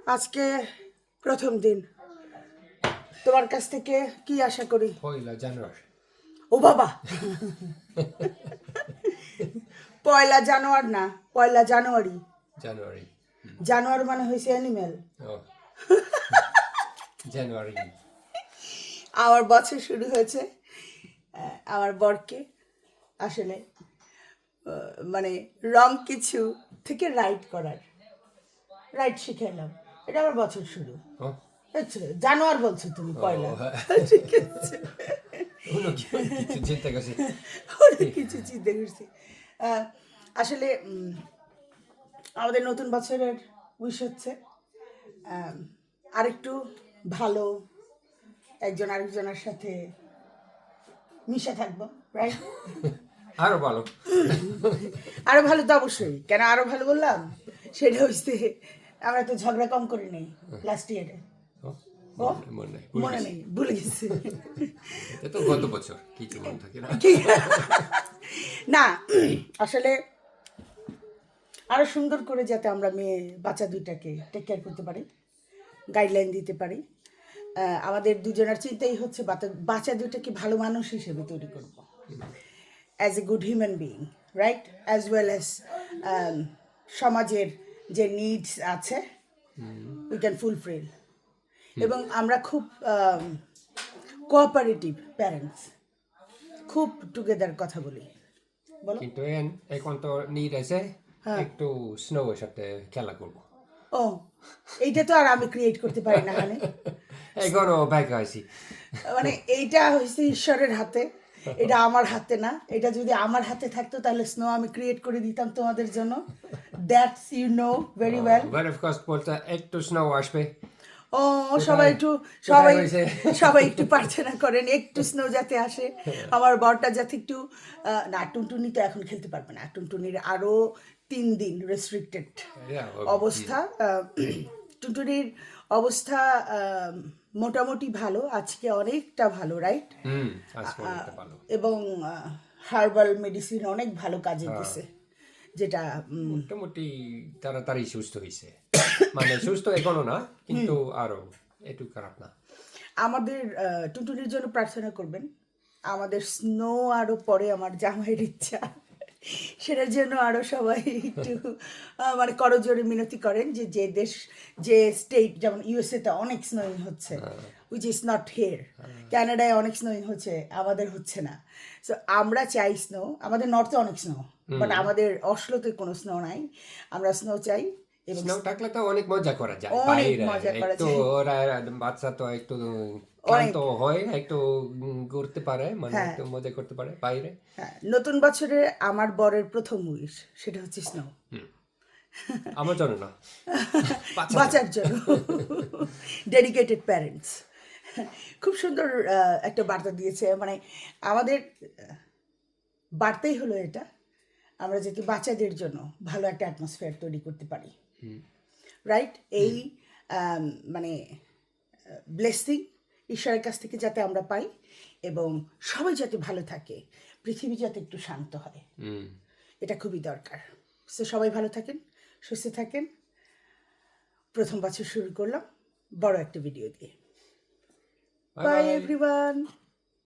আজকে প্রথম দিন, তোমার কাছ থেকে কি আশা করি? পয়লা জানুয়ারি। ও বাবা, পয়লা জানুয়ার না, পয়লা জানুয়ারি। জানুয়ারি। জানুয়ার মানে হয়েছে অ্যানিমেল। ও জানুয়ারি। আমার বছর শুরু হয়েছে আমার বরকে আসলে মানে রং কিছু থেকে রাইট শিখাইলাম। এটা আমার বছর শুরু। ও আচ্ছা, জানোয়ার বলছো তুমি, পয়লা। হ্যাঁ। ঠিক আছে, কিছু চিন্তা করছি। অনেক কিছু চিন্তা করছি। আসলে আমাদের নতুন বছরের উইশ হচ্ছে আরেকটু ভালো একজন আরেকজনের সাথে মিশে থাকবো, রাইট? আরো ভালো। আরো ভালো তো অবশ্যই। কেন আরো ভালো বললাম? সেটা হচ্ছে আমরা তো ঝগড়া কম করি নাই লাস্ট ইয়ারে। ও, ও মনে নাই, মনে নেই, ভুলে গেছি। এটা তো গত বছর কিছু মনে থাকে না। না, আসলে আরো সুন্দর করে যাতে আমরা মেয়ে বাচ্চা দুইটাকে টেক কেয়ার করতে পারি, গাইডলাইন দিতে পারি। আমাদের দুজনের চিন্তাই হচ্ছে বাচ্চা দুইটাকে ভালো মানুষ হিসেবে তৈরি করব, as a good human being, right? As well as সমাজের যে নিডস আছে উই ক্যান ফুলফিল। এবং আমরা খুব কোঅপারেটিভ প্যারেন্টস, খুব টুগেদার কথা বলি। বলো। কিন্তু এখন তো নিড আছে, একটু স্নো এর সাথে খেলা করবো। ও, এইটা তো আর আমি ক্রিয়েট করতে পারি না, হানে। এখনো বাইক আছি। মানে এইটা হয়েছে ঈশ্বরের হাতে, এটা আমার হাতে না। এটা যদি আমার হাতে থাকতো তাহলে স্নো আমি ক্রিয়েট করে দিতাম তোমাদের জন্য। That's you know very well. বরফ কষ্ট বলতে একটু স্নো আসবে। ও, কোথায় সবাই হয়েছে? সবাই একটু প্রার্থনা করেন একটু স্নো যাতে আসে, আমার বরটা যাতে একটু না, টুনটুনি তো এখন খেলতে পারবে না। টুনটুনির আরো 3 দিন রেস্ট্রিক্টেড অবস্থা। টুনটুনির অবস্থা মোটামুটি ভালো, আজকে অনেকটা ভালো, রাইট? আজকে অনেকটা ভালো। এবং হার্বাল মেডিসিন অনেক ভালো কাজে দিছে, যেটা মোটামুটি তাড়াতাড়ি সুস্থ হয়েছে। মানে সুস্থ এখনো না, কিন্তু আরো একটু খারাপ না। আমাদের টুনটুনির জন্য প্রার্থনা করবেন। আমাদের স্নো আরো পরে, আমার জামাইয়ের ইচ্ছা সেটার জন্য আরো সবাই একটু মানে করজোরে মিনতি করেন যে যে দেশ, যে স্টেট, যেমন ইউএসএ তে অনেক স্নোইং হচ্ছে, উইচ ইজ নট হিয়ার। ক্যানাডায় অনেক স্নোইং হচ্ছে, আমাদের হচ্ছে না। সো আমরা চাই স্নো। আমাদের নর্থে অনেক স্নো, বাট আমাদের অসলোতে কোনো স্নো নাই। আমরা স্নো চাই। এবং স্নো থাকলে তো অনেক মজা করা যায় অনেক বাইরে। মজা করা একটু যায়। ওরা বাচ্চা তো একটু অনেক। ক্লান্ত হয়, একটু ঘুরতে পারে, মানে হ্যাঁ, একটু মজা করতে পারে বাইরে। হ্যাঁ, নতুন বছরে আমার বরের প্রথম উইশ সেটা হচ্ছে স্নো। আমার জন্য না, বাঁচার জন্য। Dedicated parents. খুব সুন্দর একটা বার্তা দিয়েছে। মানে আমাদের বার্তাই হলো এটা, আমরা যাতে বাচ্চাদের জন্য ভালো একটা অ্যাটমসফিয়ার তৈরি করতে পারি, রাইট? এই মানে ব্লেসিং ঈশ্বরের কাছ থেকে যাতে আমরা পাই, এবং সবাই যাতে ভালো থাকে, পৃথিবী যাতে একটু শান্ত হয়, এটা খুবই দরকার। সো সবাই ভালো থাকেন, সুস্থ থাকেন। প্রথম বছর শুরু করলাম বড় একটা ভিডিও দিয়ে। Bye bye. এভরিওয়ান।